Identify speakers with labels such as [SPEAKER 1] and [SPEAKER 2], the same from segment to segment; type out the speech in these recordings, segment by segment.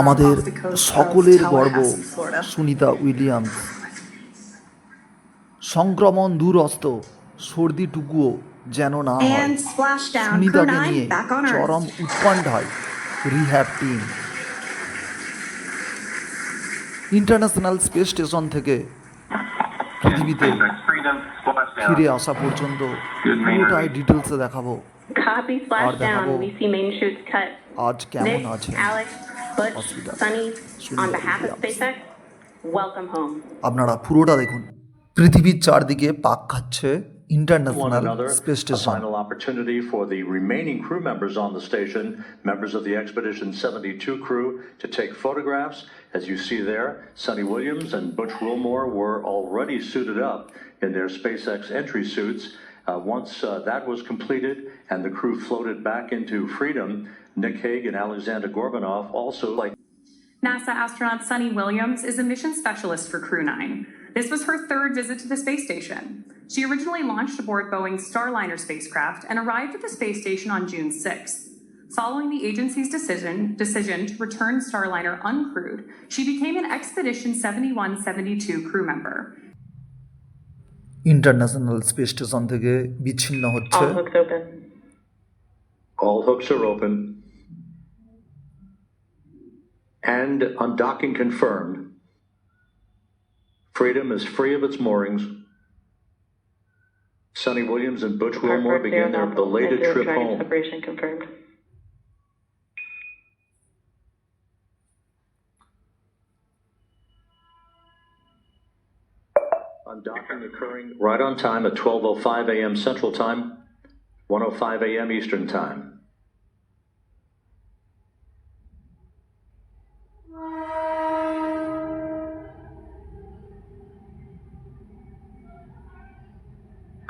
[SPEAKER 1] আমাদের সকলের গর্ব সুনিতা উইলিয়ামস। সংক্রমণ দূরস্থ, সর্দিটুকুও যেন না হয়। সুনিতাকে নিয়ে চরম উৎকণ্ঠায় rehab team. International space station থেকে পৃথিবীতে ফিরে আসা পর্যন্ত পুরোটাই ডিটেলসে দেখাবো। আর দেখাবো আজ কেমন আছে আপনারা পুরোটা দেখুন। পৃথিবীর চারদিকে পাক খাচ্ছে international space station.
[SPEAKER 2] Final opportunity for the remaining crew members on the station, members of the Expedition 72 crew, to take photographs. As you see there, Sonny Williams and Butch Wilmore were already suited up in their SpaceX entry suits. Once that was completed and the crew floated back into freedom, Nick Hague and Alexander Gorbanov also like.
[SPEAKER 3] NASA astronaut Sonny Williams is a mission specialist for Crew 9. This was her third visit to the space station. She originally launched aboard Boeing's Starliner spacecraft and arrived at the space station on June 6th. Following the agency's decision to return Starliner uncrewed, she became an Expedition 71-72 crew member.
[SPEAKER 1] International space station থেকে বিচ্ছিন্ন হচ্ছে।
[SPEAKER 2] All hooks open. All hooks are open. And undocking confirmed. Freedom is free of its moorings. Sonny Williams and Butch Wilmore begin their belated trip home. Separation confirmed. Undocking occurring right on time at 12:05 a.m. Central Time, 1:05 a.m. Eastern Time.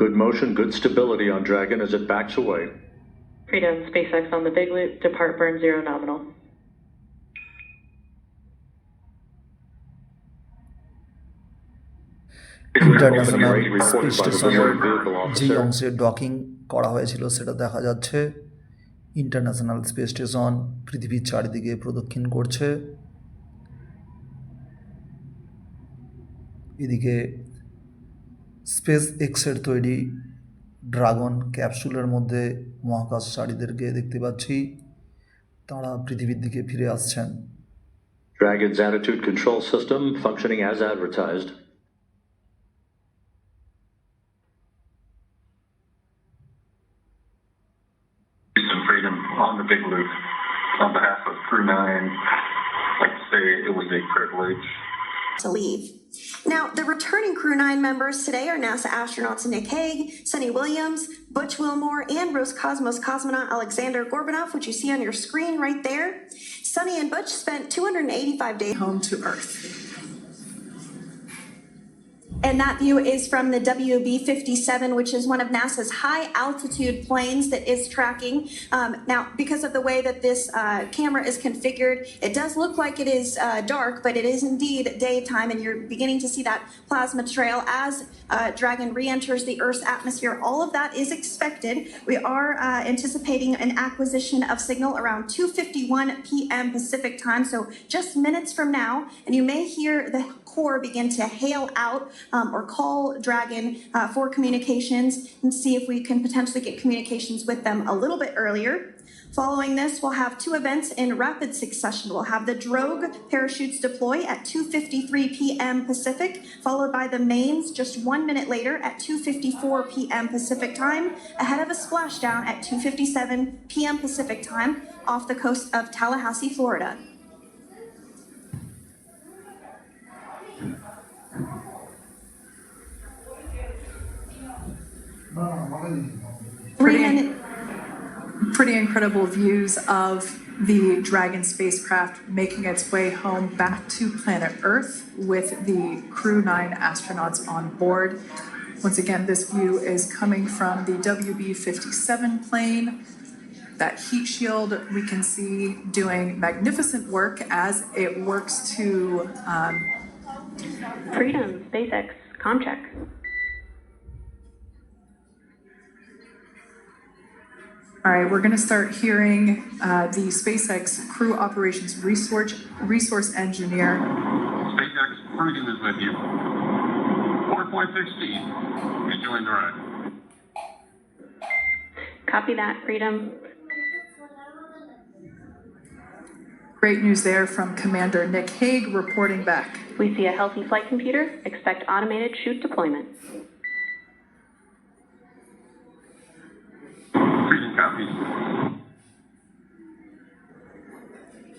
[SPEAKER 2] Good motion, good stability on Dragon as it backs away.
[SPEAKER 4] Freedom, SpaceX on the big loop, depart burn 0 nominal.
[SPEAKER 1] International space স্টেশনের যে অংশে docking করা হয়েছিল সেটা দেখা যাচ্ছে। International space station পৃথিবীর চারিদিকে প্রদক্ষিণ করছে। এদিকে স্পেস এক্সের তৈরি ড্রাগন ক্যাপসুলের মধ্যে মহাকাশচারীদেরকে দেখতে পাচ্ছি, তারা পৃথিবীর দিকে ফিরে আসছেন।
[SPEAKER 2] Dragon's attitude control system functioning as advertised.
[SPEAKER 5] Freedom on the big loop. On behalf of Crew 9, I'd like to say it was a privilege
[SPEAKER 6] to leave. Now, the returning Crew 9 members today are NASA astronauts Nick Hague, Sonny Williams, Butch Wilmore, and Roscosmos cosmonaut Alexander Gorbanov, which you see on your screen right there. Sonny and Butch spent 285 days
[SPEAKER 3] home to Earth.
[SPEAKER 6] And that view is from the WB-57, which is one of NASA's high-altitude planes that is tracking. Now, because of the way that this camera is configured, it does look like it is dark, but it is indeed daytime, and you're beginning to see that plasma trail as Dragon re-enters the Earth's atmosphere. All of that is expected. We are anticipating an acquisition of signal around 2:51 p.m. Pacific time, so just minutes from now, and you may hear the core begin to hail out or call Dragon for communications and see if we can potentially get communications with them a little bit earlier. Following this, we'll have two events in rapid succession. We'll have the drogue parachutes deploy at 2:53 p.m. Pacific, followed by the mains just 1 minute later at 2:54 p.m. Pacific time, ahead of a splashdown at 2:57 p.m. Pacific time off the coast of Tallahassee, Florida.
[SPEAKER 3] Pretty incredible views of the Dragon spacecraft making its way home back to planet Earth with the Crew 9 astronauts on board. Once again, this view is coming from the WB-57 plane. That heat shield we can see doing magnificent work as it works to
[SPEAKER 4] Freedom, SpaceX, comm check.
[SPEAKER 3] All right, we're going to start hearing the SpaceX Crew Operations Resource Engineer.
[SPEAKER 5] SpaceX Freedom is with you. 4.6 feet. Enjoying the ride.
[SPEAKER 4] Copy that, Freedom.
[SPEAKER 3] Great news there from Commander Nick Hague reporting back.
[SPEAKER 4] We see a healthy flight computer. Expect automated chute deployment.
[SPEAKER 5] Freedom copies.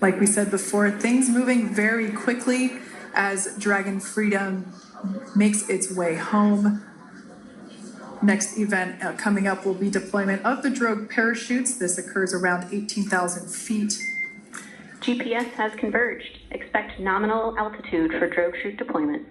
[SPEAKER 3] Like we said before, things moving very quickly as Dragon Freedom makes its way home. Next event coming up will be deployment of the drogue parachutes. This occurs around 18,000 feet.
[SPEAKER 4] GPS has converged. Expect nominal altitude for drogue chute deployment.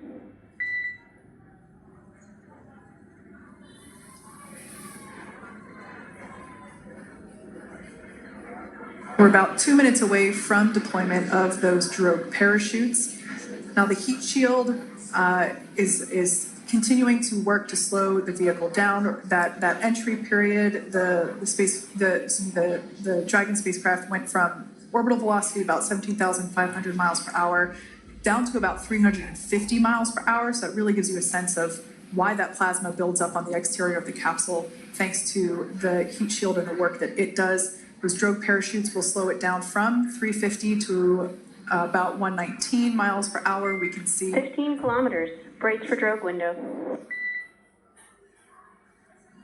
[SPEAKER 3] We're about 2 minutes away from deployment of those drogue parachutes. Now the heat shield is continuing to work to slow the vehicle down. That entry period, the Dragon spacecraft went from orbital velocity about 17,500 miles per hour down to about 350 miles per hour. So it really gives you a sense of why that plasma builds up on the exterior of the capsule, thanks to the heat shield and the work that it does. Those drogue parachutes will slow it down from 350 to about 119 miles per hour. We can see
[SPEAKER 4] 15 kilometers. Brace for drogue window.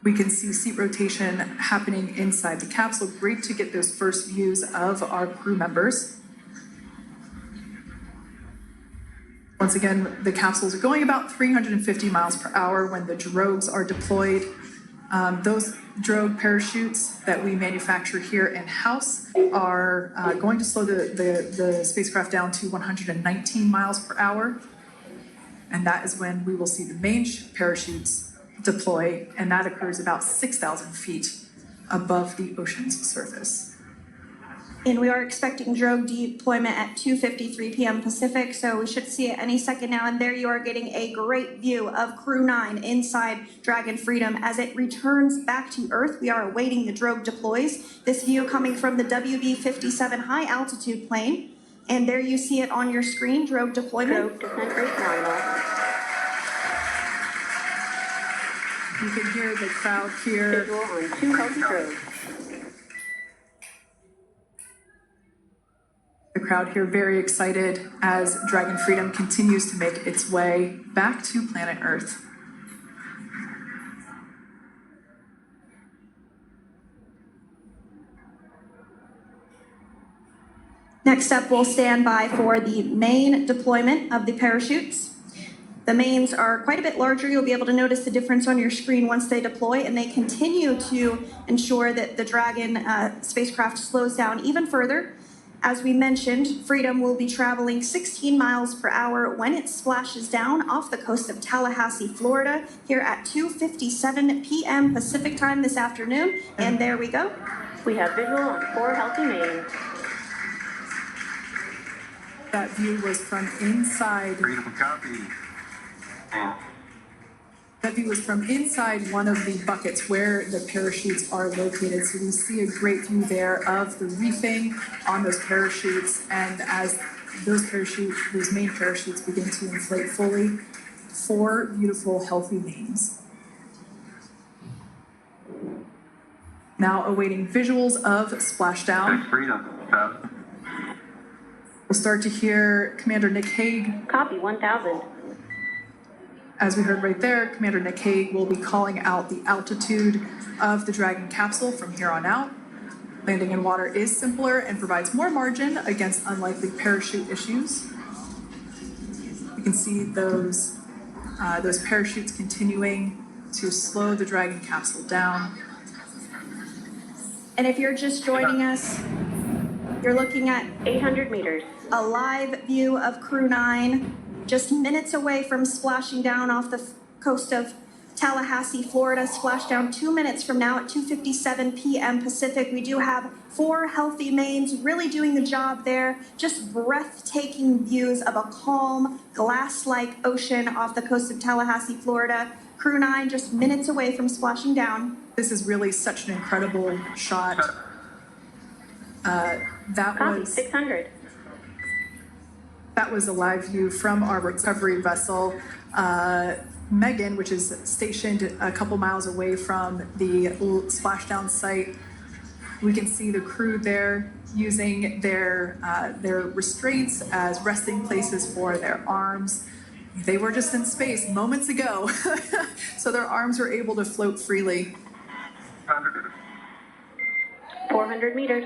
[SPEAKER 3] We can see seat rotation happening inside the capsule. Great to get those first views of our crew members. Once again, the capsules are going about 350 miles per hour when the drogues are deployed. Those drogue parachutes that we manufacture here in-house are going to slow the spacecraft down to 119 miles per hour. And that is when we will see the main parachutes deploy, and that occurs about 6,000 feet above the ocean's surface.
[SPEAKER 6] And we are expecting drogue deployment at 2:53 p.m. Pacific, so we should see it any second now. And there you are getting a great view of Crew 9 inside Dragon Freedom as it returns back to Earth. We are awaiting the drogue deploys. This view coming from the WB-57 high altitude plane. And there you see it on your screen, drogue deployment.
[SPEAKER 4] Drogue descent rate nominal.
[SPEAKER 3] You can hear the crowd here.
[SPEAKER 4] Visual on 2 healthy drogues.
[SPEAKER 3] The crowd here very excited as Dragon Freedom continues to make its way back to planet Earth.
[SPEAKER 6] Next up, we'll stand by for the main deployment of the parachutes. The mains are quite a bit larger. You'll be able to notice the difference on your screen once they deploy, and they continue to ensure that the Dragon spacecraft slows down even further. As we mentioned, Freedom will be traveling 16 miles per hour when it splashes down off the coast of Tallahassee, Florida, here at 2:57 p.m. Pacific time this afternoon. And there we go.
[SPEAKER 4] We have visual on 4 healthy mains.
[SPEAKER 3] That view was from inside.
[SPEAKER 5] Freedom copy.
[SPEAKER 3] That view was from inside one of the buckets where the parachutes are located. So we see a great view there of the reefing on those parachutes. And as those main parachutes begin to inflate fully, 4 beautiful, healthy mains. Now awaiting visuals of Splashdown.
[SPEAKER 5] Freedom.
[SPEAKER 3] We'll start to hear Commander Nick Hague.
[SPEAKER 4] Copy 1000.
[SPEAKER 3] As we heard right there, Commander Nick Hague will be calling out the altitude of the Dragon capsule from here on out. Landing in water is simpler and provides more margin against unlikely parachute issues. You can see those parachutes continuing to slow the Dragon capsule down.
[SPEAKER 6] And if you're just joining us, you're looking at
[SPEAKER 4] 800 meters.
[SPEAKER 6] a live view of Crew 9, just minutes away from splashing down off the coast of Tallahassee, Florida. Splashdown 2 minutes from now at 2:57 p.m. Pacific. We do have 4 healthy mains really doing the job there. Just breathtaking views of a calm, glass-like ocean off the coast of Tallahassee, Florida. Crew 9 just minutes away from splashing down.
[SPEAKER 3] This is really such an incredible shot. That
[SPEAKER 4] Copy,
[SPEAKER 3] was
[SPEAKER 4] 600.
[SPEAKER 3] That was a live view from our recovery vessel, Megan, which is stationed a couple miles away from the splashdown site. We can see the crew there using their restraints as resting places for their arms. They were just in space moments ago, so their arms were able to float freely.
[SPEAKER 4] 400 meters.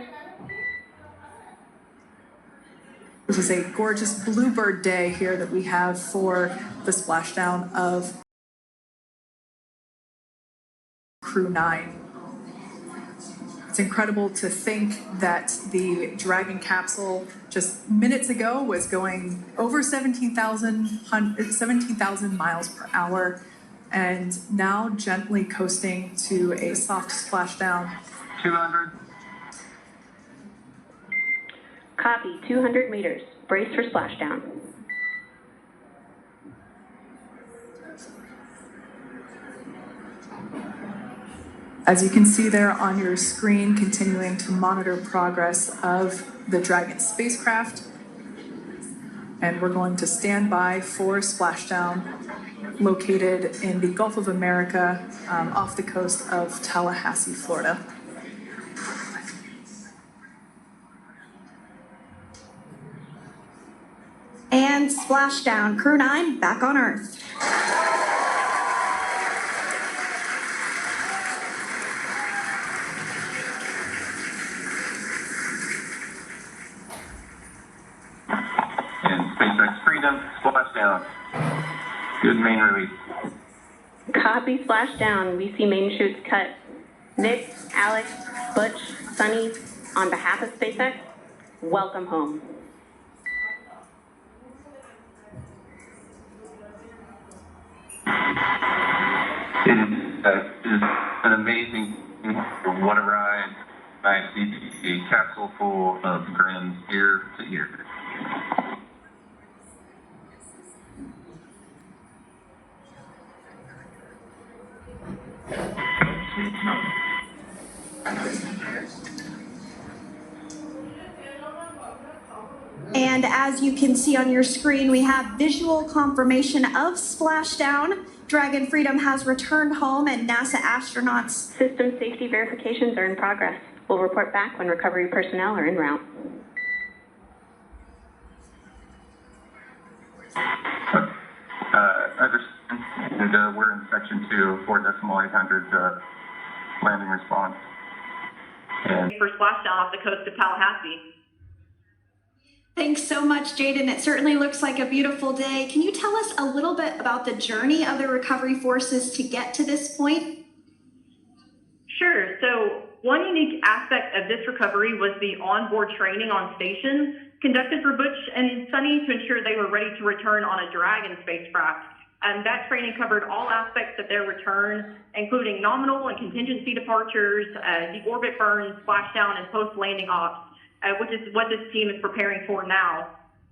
[SPEAKER 3] This is a gorgeous bluebird day here that we have for the splashdown of Crew 9. It's incredible to think that the Dragon capsule just minutes ago was going over 17,000 miles per hour and now gently coasting to a soft splashdown.
[SPEAKER 5] 200.
[SPEAKER 4] Copy, 200 meters. Brace for splashdown.
[SPEAKER 3] As you can see there on your screen, continuing to monitor progress of the Dragon spacecraft. And we're going to stand by for splashdown located in the Gulf of America off the coast of Tallahassee, Florida.
[SPEAKER 6] And splashdown. Crew 9 back on Earth.
[SPEAKER 5] And SpaceX Freedom, splashdown. Good main release.
[SPEAKER 4] Copy, splashdown. We see main chutes cut. Nick, Alex, Butch, Sunny, on behalf of SpaceX, welcome home.
[SPEAKER 5] It is an amazing, what a ride. I see a capsule full of grins ear to ear.
[SPEAKER 6] And as you can see on your screen, we have visual confirmation of splashdown. Dragon Freedom has returned home and NASA astronauts.
[SPEAKER 4] System safety verifications are in progress. We'll report back when recovery personnel are en route.
[SPEAKER 5] Understand. We're in section 2, 4.800 landing response. And
[SPEAKER 7] for splashdown off the coast of Tallahassee.
[SPEAKER 6] Thanks so much, Jaden. It certainly looks like a beautiful day. Can you tell us a little bit about the journey of the recovery forces to get to this point?
[SPEAKER 7] Sure. So one unique aspect of this recovery was the onboard training on station conducted for Butch and Sunny to ensure they were ready to return on a Dragon spacecraft. And that training covered all aspects of their return, including nominal and contingency departures, deorbit burns, splashdown, and post-landing ops. Which is what this team is preparing for now.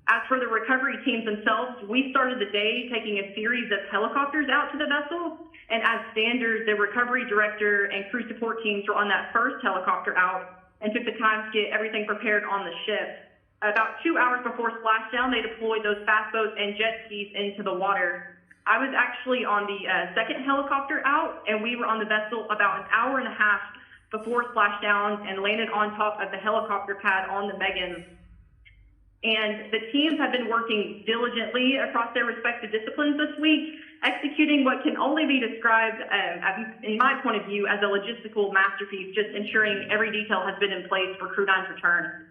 [SPEAKER 7] As for the recovery teams themselves, we started the day taking a series of helicopters out to the vessel, and as standard, the recovery director and crew support teams were on that first helicopter out and took the time to get everything prepared on the ship. About 2 hours before splashdown, they deployed those fast boats and jet skis into the water. I was actually on the second helicopter out, and we were on the vessel about an hour and a half before splashdown and landed on top of the helicopter pad on the Megan. And the teams have been working diligently across their respective disciplines this week, executing what can only be described, in my point of view, as a logistical masterpiece, just ensuring every detail has been in place for Crew 9's return.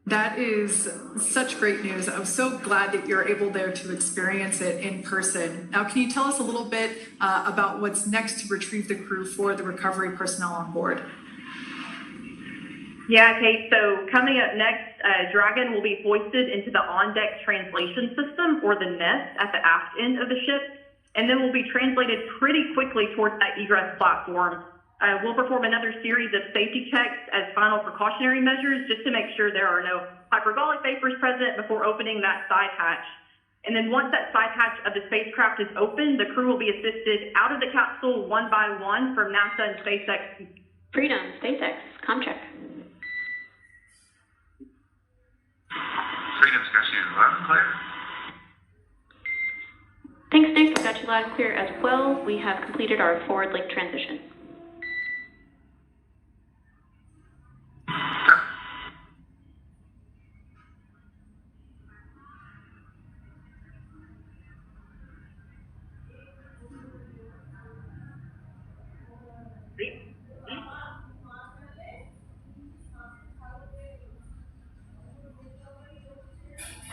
[SPEAKER 3] That is such great news. I'm so glad that you're able there to experience it in person. Now, can you tell us a little bit about what's next to retrieve the crew for the recovery personnel on board?
[SPEAKER 7] Yeah, Kate, so coming up next, Dragon will be hoisted into the on-deck translation system, or the nest, at the aft end of the ship, and then will be translated pretty quickly towards that egress platform. We'll perform another series of safety checks as final precautionary measures just to make sure there are no hyperbolic vapors present before opening that side hatch. And then once that side hatch of the spacecraft is open, the crew will be assisted out of the capsule one by one from NASA and SpaceX.
[SPEAKER 4] Freedom, SpaceX, Comcheck.
[SPEAKER 5] Freedom's got you loud and clear.
[SPEAKER 4] Thanks, Nick. I've got you loud and clear as well. We have completed our forward link transition.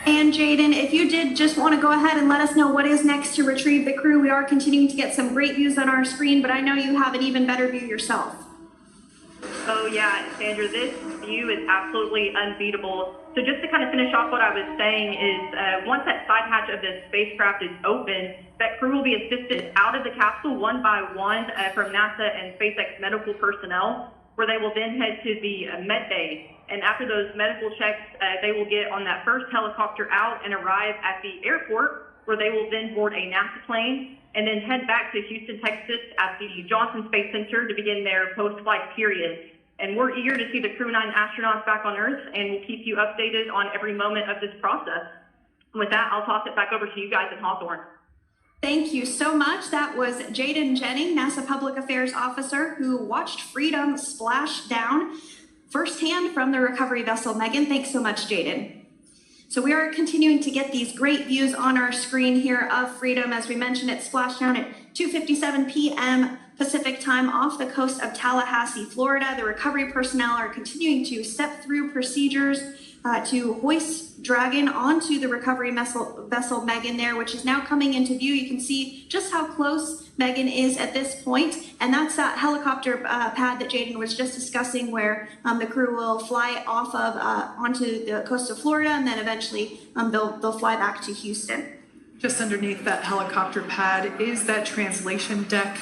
[SPEAKER 6] And Jaden, if you did just want to go ahead and let us know what is next to retrieve the crew, we are continuing to get some great views on our screen, but I know you have an even better view yourself.
[SPEAKER 7] Oh yeah, Sandra, this view is absolutely unbeatable. So just to kind of finish off what I was saying is once that side hatch of the spacecraft is open, that crew will be assisted out of the capsule one by one from NASA and SpaceX medical personnel, where they will then head to the med bay. And after those medical checks, they will get on that first helicopter out and arrive at the airport, where they will then board a NASA plane and then head back to Houston, Texas at the Johnson Space Center to begin their post-flight period. And we're eager to see the Crew 9 astronauts back on Earth, and we'll keep you updated on every moment of this process. And with that, I'll toss it back over to you guys in Hawthorne.
[SPEAKER 6] Thank you so much. That was Jaden Jennings, NASA Public Affairs Officer, who watched Freedom splash down firsthand from the recovery vessel. Megan, thanks so much, Jaden. So we are continuing to get these great views on our screen here of Freedom. As we mentioned, it splashed down at 2:57 p.m. Pacific time off the coast of Tallahassee, Florida. The recovery personnel are continuing to step through procedures to hoist Dragon onto the recovery vessel Megan there, which is now coming into view. You can see just how close Megan is at this point, and that's that helicopter pad that Jaden was just discussing, where the crew will fly off of onto the coast of Florida, and then eventually they'll fly back to Houston.
[SPEAKER 3] Just underneath that helicopter pad is that translation deck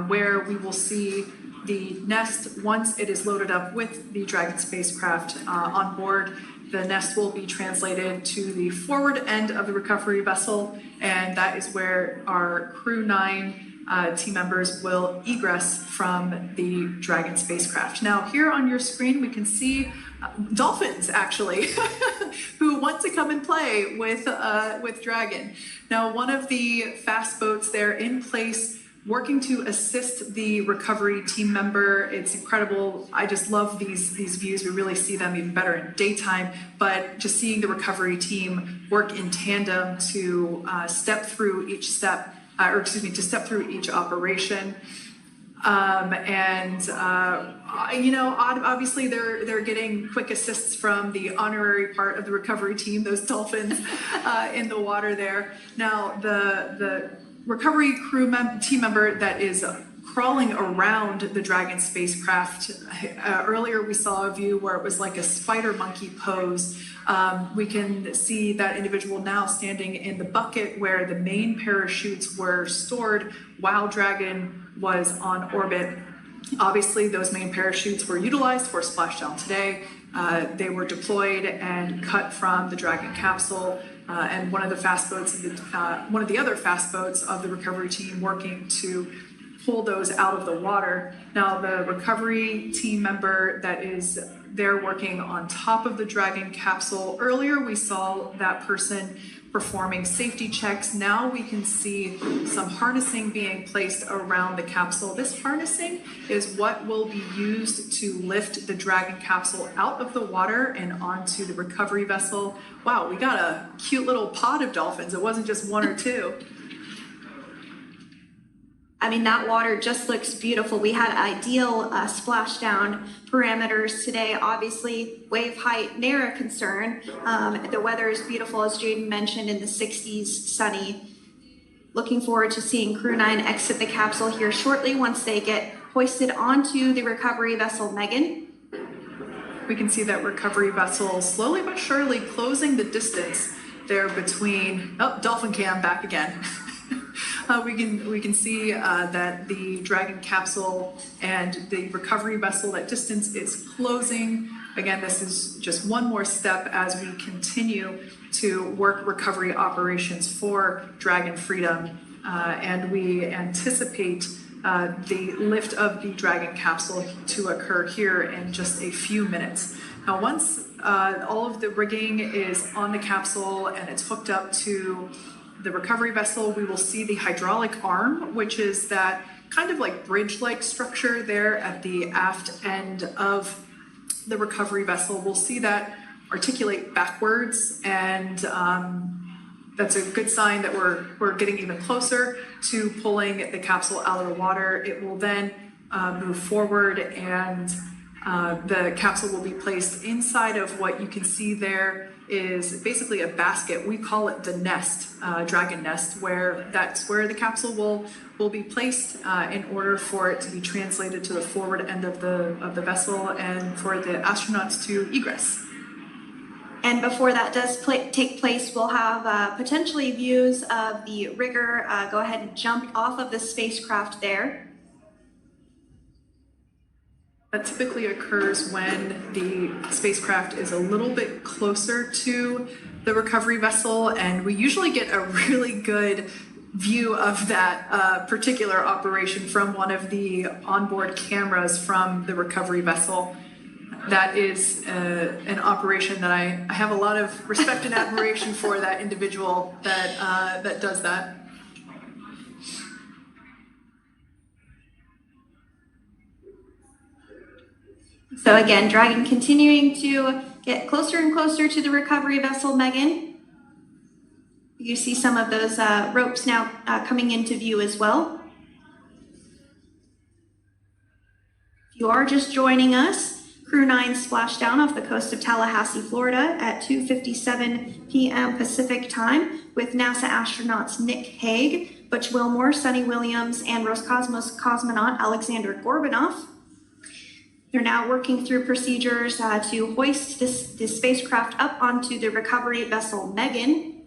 [SPEAKER 3] where we will see the nest once it is loaded up with the Dragon spacecraft on board. The nest will be translated to the forward end of the recovery vessel, and that is where our Crew 9 team members will egress from the Dragon spacecraft. Now, here on your screen, we can see dolphins, actually, who want to come and play with Dragon. Now, one of the fast boats there in place, working to assist the recovery team member. It's incredible. I just love these views. We really see them even better in daytime, but just seeing the recovery team work in tandem to step through each step, to step through each operation. You know, obviously they're getting quick assists from the honorary part of the recovery team, those dolphins in the water there. Now, the recovery team member that is crawling around the Dragon spacecraft. Earlier we saw a view where it was like a spider monkey pose. We can see that individual now standing in the bucket where the main parachutes were stored while Dragon was on orbit. Obviously, those main parachutes were utilized for Splashdown today. They were deployed and cut from the Dragon capsule. And one of the other fast boats of the recovery team working to pull those out of the water. Now, the recovery team member that is there working on top of the Dragon capsule, earlier we saw that person performing safety checks. Now we can see some harnessing being placed around the capsule. This harnessing is what will be used to lift the Dragon capsule out of the water and onto the recovery vessel. Wow, we got a cute little pod of dolphins. It wasn't just one or two.
[SPEAKER 6] I mean, that water just looks beautiful. We had ideal splashdown parameters today. Obviously, wave height, ne'er a concern. The weather is beautiful, as Jaden mentioned, in the 60s, sunny. Looking forward to seeing Crew 9 exit the capsule here shortly once they get hoisted onto the recovery vessel Megan.
[SPEAKER 3] We can see that recovery vessel slowly but surely closing the distance there between, oh, dolphin cam back again. We can see that the Dragon capsule and the recovery vessel, that distance is closing. Again, this is just one more step as we continue to work recovery operations for Dragon Freedom, and we anticipate the lift of the Dragon capsule to occur here in just a few minutes. Now, once all of the rigging is on the capsule and it's hooked up to the recovery vessel, we will see the hydraulic arm, which is that kind of like bridge-like structure there at the aft end of the recovery vessel. We'll see that articulate backwards, and that's a good sign that we're getting even closer to pulling the capsule out of the water. It will then move forward, and the capsule will be placed inside of what you can see there is basically a basket. We call it the nest, dragon nest, where that's where the capsule will be placed in order for it to be translated to the forward end of the vessel and for the astronauts to egress.
[SPEAKER 6] And before that does take place, we'll have potentially views of the rigger go ahead and jump off of the spacecraft there.
[SPEAKER 3] That typically occurs when the spacecraft is a little bit closer to the recovery vessel, and we usually get a really good view of that particular operation from one of the onboard cameras from the recovery vessel. That is an operation that I have a lot of respect and admiration for, that individual that does that.
[SPEAKER 6] So again, Dragon continuing to get closer and closer to the recovery vessel, Megan. You see some of those ropes now coming into view as well. If you are just joining us, Crew 9 Splashdown off the coast of Tallahassee, Florida at 2:57 p.m. Pacific time with NASA astronauts Nick Hague, Butch Wilmore, Sunny Williams, and Roscosmos cosmonaut Alexander Gorbunov. They're now working through procedures to hoist this spacecraft up onto the recovery vessel Megan.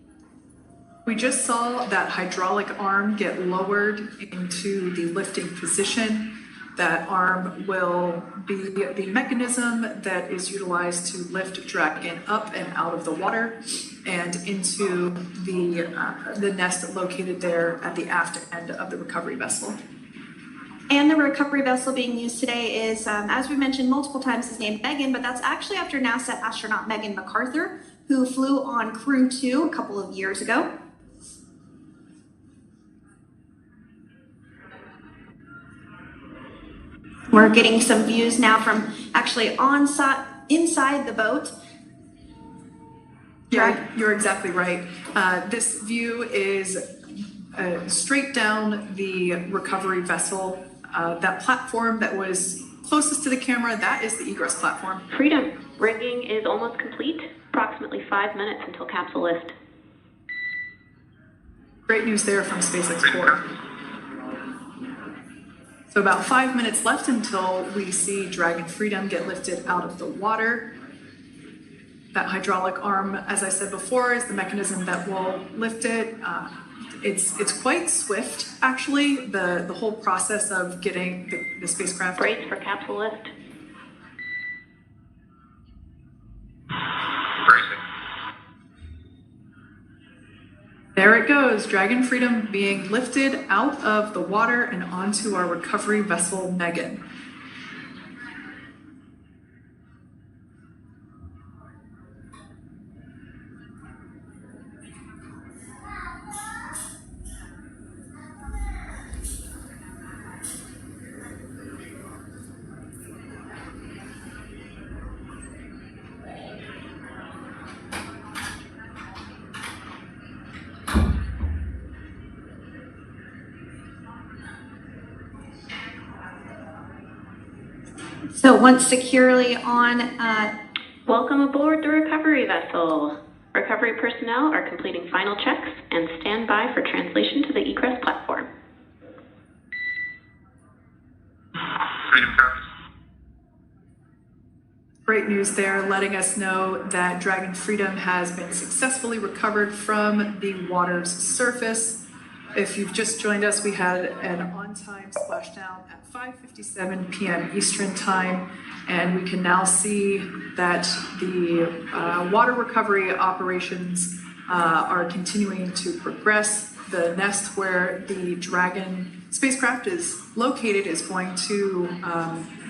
[SPEAKER 3] We just saw that hydraulic arm get lowered into the lifting position. That arm will be the mechanism that is utilized to lift Dragon up and out of the water and into the nest located there at the aft end of the recovery vessel.
[SPEAKER 6] And the recovery vessel being used today is, as we mentioned multiple times, is named Megan, but that's actually after NASA astronaut Megan MacArthur, who flew on Crew 2 a couple of years ago. We're getting some views now from actually inside the boat.
[SPEAKER 3] Yeah, you're exactly right. This view is straight down the recovery vessel. That platform that was closest to the camera, that is the egress platform.
[SPEAKER 4] Freedom, rigging is almost complete. Approximately 5 minutes until capsule lift.
[SPEAKER 3] Great news there from SpaceX Core. So about 5 minutes left until we see Dragon Freedom get lifted out of the water. That hydraulic arm, as I said before, is the mechanism that will lift it. It's quite swift, actually, the whole process of getting the spacecraft.
[SPEAKER 4] Brace for capsule lift.
[SPEAKER 5] Bracing.
[SPEAKER 3] There it goes, Dragon Freedom being lifted out of the water and onto our recovery vessel, Megan.
[SPEAKER 6] So once securely on...
[SPEAKER 4] Welcome aboard the recovery vessel. Recovery personnel are completing final checks and stand by for translation to the egress platform.
[SPEAKER 5] Freedom copies.
[SPEAKER 3] Great news there, letting us know that Dragon Freedom has been successfully recovered from the water's surface. If you've just joined us, we had an on-time splashdown at 5:57 p.m. Eastern Time. And we can now see that the water recovery operations are continuing to progress. The nest where the Dragon spacecraft is located is going to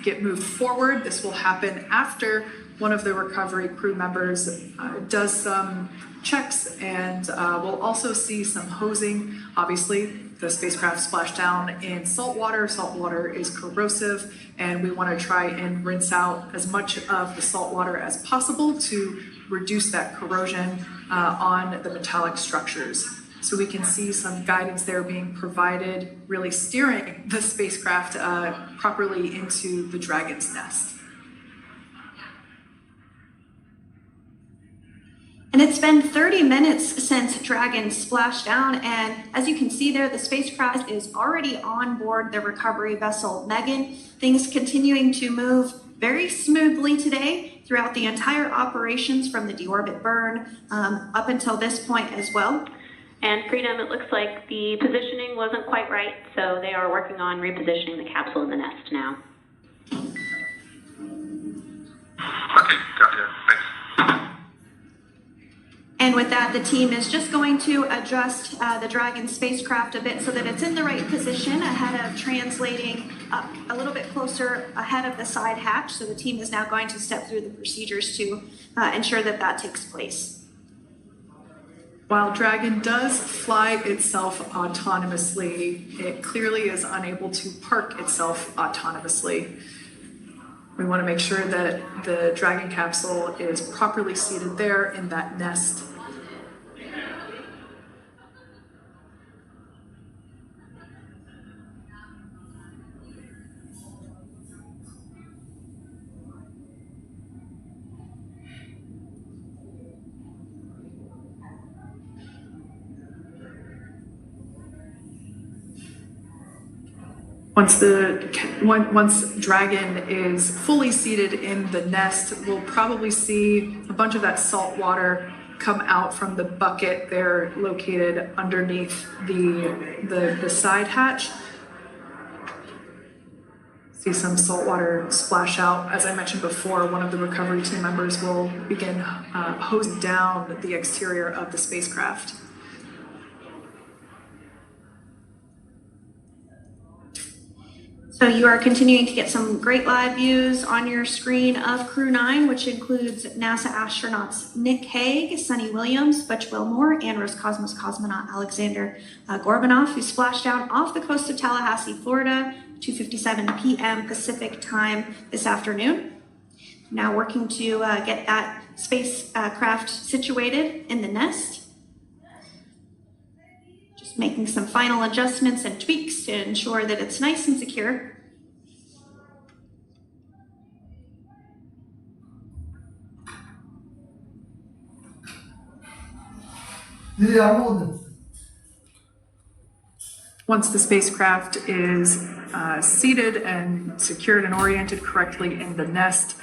[SPEAKER 3] get moved forward. This will happen after one of the recovery crew members does some checks, and we'll also see some hosing. Obviously, the spacecraft splashed down in salt water. Salt water is corrosive, and we want to try and rinse out as much of the salt water as possible to reduce that corrosion on the metallic structures. So we can see some guidance there being provided, really steering the spacecraft properly into the Dragon's nest.
[SPEAKER 6] And it's been 30 minutes since Dragon splashed down, and as you can see there, the spacecraft is already on board the recovery vessel Megan. Things continuing to move very smoothly today throughout the entire operations from the deorbit burn up until this point as well.
[SPEAKER 4] And Freedom, it looks like the positioning wasn't quite right, so they are working on repositioning the capsule in the nest now.
[SPEAKER 5] Okay, copy that. Thanks.
[SPEAKER 6] And with that, the team is just going to adjust the Dragon spacecraft a bit so that it's in the right position ahead of translating up a little bit closer ahead of the side hatch. So the team is now going to step through the procedures to ensure that that takes place.
[SPEAKER 3] While Dragon does fly itself autonomously, it clearly is unable to park itself autonomously. We want to make sure that the Dragon capsule is properly seated there in that nest. Once Dragon is fully seated in the nest, we'll probably see a bunch of that salt water come out from the bucket there located underneath the side hatch. See some salt water splash out. As I mentioned before, one of the recovery team members will begin hosing down the exterior of the spacecraft.
[SPEAKER 6] So you are continuing to get some great live views on your screen of Crew 9, which includes NASA astronauts Nick Hague, Sunny Williams, Butch Wilmore, and Roscosmos cosmonaut Alexander Gorbanov, who splashed down off the coast of Tallahassee, Florida, 2:57 p.m. Pacific time this afternoon. Now working to get that spacecraft situated in the nest. Just making some final adjustments and tweaks to ensure that it's nice and secure.
[SPEAKER 3] Once the spacecraft is seated and secured and oriented correctly in the nest,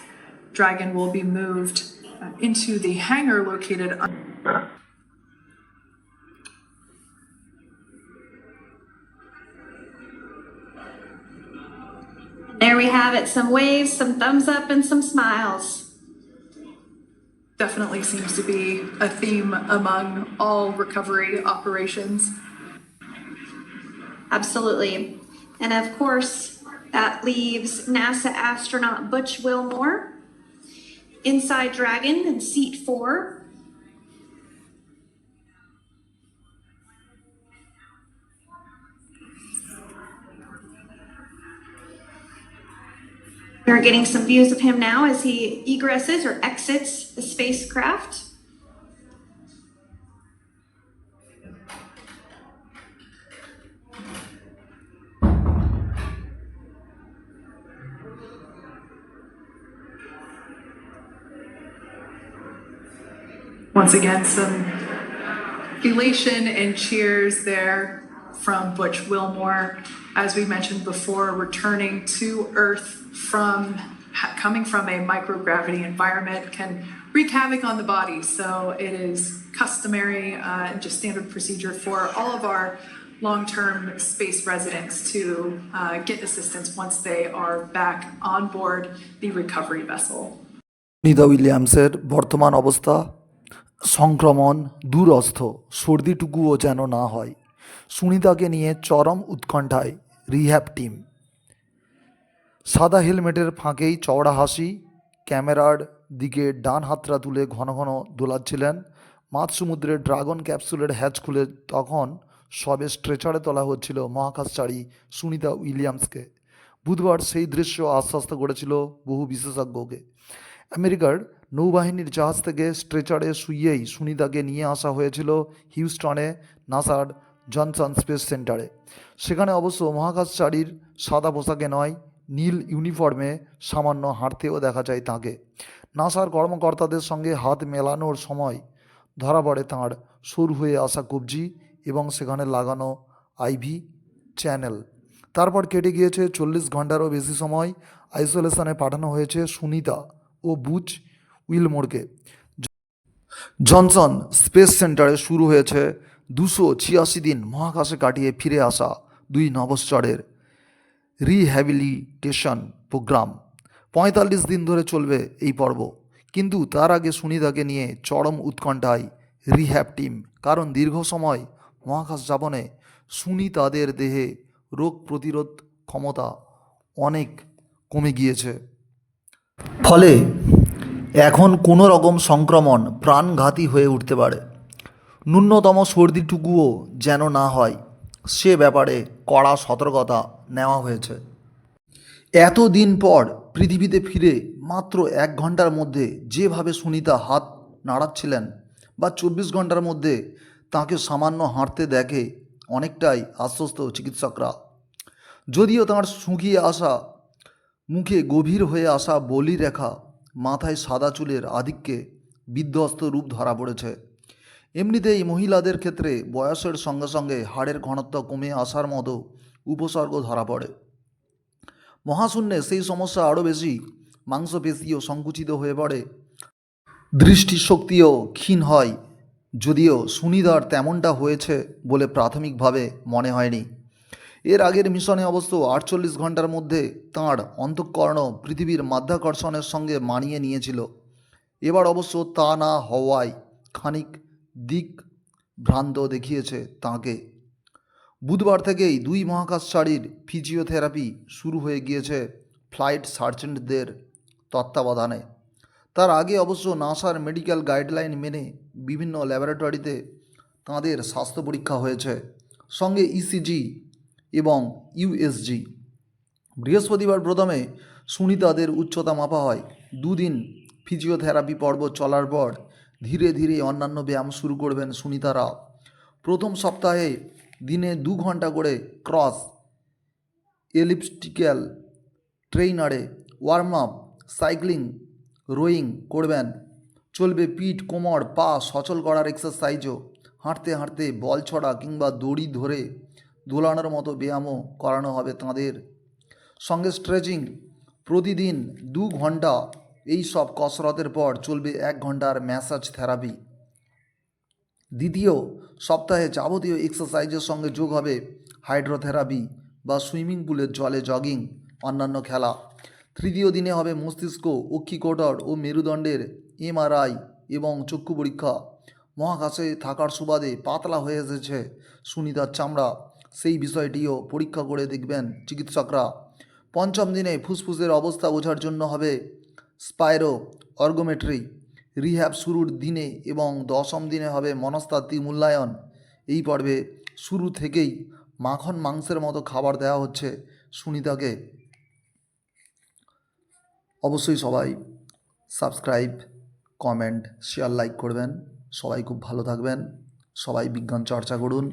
[SPEAKER 3] Dragon will be moved into the hangar located
[SPEAKER 6] There we have it, some waves, some thumbs up, and some smiles.
[SPEAKER 3] Definitely seems to be a theme among all recovery operations.
[SPEAKER 6] Absolutely. And of course, that leaves NASA astronaut Butch Wilmore inside Dragon in seat 4. We're getting some views of him now as he egresses or exits the spacecraft.
[SPEAKER 3] Once again, some elation and cheers there from Butch Wilmore. As we mentioned before, returning to Earth coming from a microgravity environment can wreak havoc on the body. So it is customary and just standard procedure for all of our long-term space residents to get assistance once they are back on board the recovery vessel.
[SPEAKER 1] Sunita উইলিয়ামসের বর্তমান অবস্থা সংক্রমণ দূরস্থ, সর্দিটুকুও যেন না হয়। সুনিতাকে নিয়ে চরম উৎকণ্ঠায় রিহ্যাব টিম। সাদা হেলমেটের ফাঁকেই চওড়া হাসি, ক্যামেরার দিকে ডান হাতটা তুলে ঘন ঘন দোলাচ্ছিলেন। মাঝ সমুদ্রের ড্রাগন ক্যাপসুলের হ্যাচ খুলে তখন সবে স্ট্রেচারে তোলা হচ্ছিল মহাকাশচারী সুনিতা উইলিয়ামসকে। বুধবার সেই দৃশ্য আশ্বস্ত করেছিল বহু বিশেষজ্ঞকে। আমেরিকার নৌবাহিনীর জাহাজ থেকে স্ট্রেচারে শুইয়েই সুনিতাকে নিয়ে আসা হয়েছিল হিউস্টনে নাসার জনসন স্পেস সেন্টারে। সেখানে অবশ্য মহাকাশচারীর সাদা পোশাকে নয়, নীল ইউনিফর্মে সামান্য হাঁটতেও দেখা যায় তাঁকে। নাসার কর্মকর্তাদের সঙ্গে হাত মেলানোর সময় ধরা পড়ে তাঁর সরু হয়ে আসা কবজি এবং সেখানে লাগানো আইভি চ্যানেল। তারপর কেটে গিয়েছে 40 ঘন্টারও বেশি সময়। আইসোলেশনে পাঠানো হয়েছে সুনিতা ও বুচ উইলমোরকে। জনসন স্পেস সেন্টারে শুরু হয়েছে 286 দিন মহাকাশে কাটিয়ে ফিরে আসা দুই নভশ্চরের রিহ্যাবিলিটেশন প্রোগ্রাম। 45 দিন ধরে চলবে এই পর্ব। কিন্তু তার আগে সুনিতাকে নিয়ে চরম উৎকণ্ঠায় রিহ্যাব টিম। কারণ দীর্ঘ সময় মহাকাশ যাপনে সুনিতাদের দেহে রোগ প্রতিরোধ ক্ষমতা অনেক কমে গিয়েছে। ফলে এখন কোনো রকম সংক্রমণ প্রাণঘাতী হয়ে উঠতে পারে। ন্যূনতম সর্দিটুকুও যেন না হয় সে ব্যাপারে কড়া সতর্কতা নেওয়া হয়েছে। এতদিন পর পৃথিবীতে ফিরে মাত্র 1 ঘন্টার মধ্যে যেভাবে সুনিতা হাত নাড়াচ্ছিলেন বা 24 ঘন্টার মধ্যে তাকে সামান্য হাঁটতে দেখে অনেকটাই আশ্বস্ত চিকিৎসকরা। যদিও তাঁর শুকিয়ে আসা মুখে গভীর হয়ে আসা বলি রেখা, মাথায় সাদা চুলের আধিক্যে বিধ্বস্ত রূপ ধরা পড়েছে। এমনিতেই মহিলাদের ক্ষেত্রে বয়সের সঙ্গে সঙ্গে হাড়ের ঘনত্ব কমে আসার মতো উপসর্গ ধরা পড়ে। মহাশূন্যে সেই সমস্যা আরও বেশি। মাংসপেশিও সংকুচিত হয়ে পড়ে, দৃষ্টিশক্তিও ক্ষীণ হয়। যদিও সুনিতার তেমনটা হয়েছে বলে প্রাথমিকভাবে মনে হয়নি। এর আগের মিশনে অবশ্য 48 ঘন্টার মধ্যে তাঁর অন্তঃকরণ পৃথিবীর মাধ্যাকর্ষণের সঙ্গে মানিয়ে নিয়েছিল। এবার অবশ্য তা না হওয়ায় খানিক দিক ভ্রান্ত দেখিয়েছে তাঁকে। বুধবার থেকেই দুই মহাকাশচারীর ফিজিওথেরাপি শুরু হয়ে গিয়েছে ফ্লাইট সার্জেন্টদের তত্ত্বাবধানে। তার আগে অবশ্য নাসার মেডিকেল গাইডলাইন মেনে বিভিন্ন ল্যাবরেটরিতে তাঁদের স্বাস্থ্য পরীক্ষা হয়েছে, সঙ্গে ইসিজি এবং ইউএসজি। বৃহস্পতিবার প্রথমে সুনিতাদের উচ্চতা মাপা হয়। 2 দিন ফিজিওথেরাপি পর্ব চলার পর ধীরে ধীরে অন্যান্য ব্যায়াম শুরু করবেন সুনিতারা। প্রথম সপ্তাহে দিনে 2 ঘন্টা করে ক্রস এলিপ্টিক্যাল ট্রেইনারে ওয়ার্ম আপ, সাইক্লিং, রোয়িং করবেন। চলবে পিঠ, কোমর, পা সচল করার এক্সারসাইজও। হাঁটতে হাঁটতে বল ছড়া কিংবা দড়ি ধরে দোলানোর মতো ব্যায়ামও করানো হবে তাঁদের। সঙ্গে স্ট্রেচিং। প্রতিদিন 2 ঘন্টা এই সব কসরতের পর চলবে 1 ঘন্টার ম্যাসাজ থেরাপি। দ্বিতীয় সপ্তাহে যাবতীয় এক্সারসাইজের সঙ্গে যোগ হবে হাইড্রোথেরাপি বা সুইমিং পুলের জলে জগিং, অন্যান্য খেলা। তৃতীয় দিনে হবে মস্তিষ্ক, অক্ষিকোটর ও মেরুদণ্ডের এমআরআই এবং চক্ষু পরীক্ষা। মহাকাশে থাকার সুবাদে পাতলা হয়ে এসেছে সুনিতার চামড়া, সেই বিষয়টিও পরীক্ষা করে দেখবেন চিকিৎসকরা। পঞ্চম দিনে ফুসফুসের অবস্থা বোঝার জন্য হবে স্পাইরো অর্গোমেট্রি রিহ্যাব শুরুর দিনে, এবং 10ম দিনে হবে মনস্তাত্ত্বিক মূল্যায়ন। এই পর্বে শুরু থেকেই মাখন মাংসের মতো খাবার দেওয়া হচ্ছে সুনিতাকে। অবশ্যই সবাই সাবস্ক্রাইব, কমেন্ট, শেয়ার, লাইক করবেন। সবাই খুব ভালো থাকবেন। সবাই বিজ্ঞান চর্চা করুন।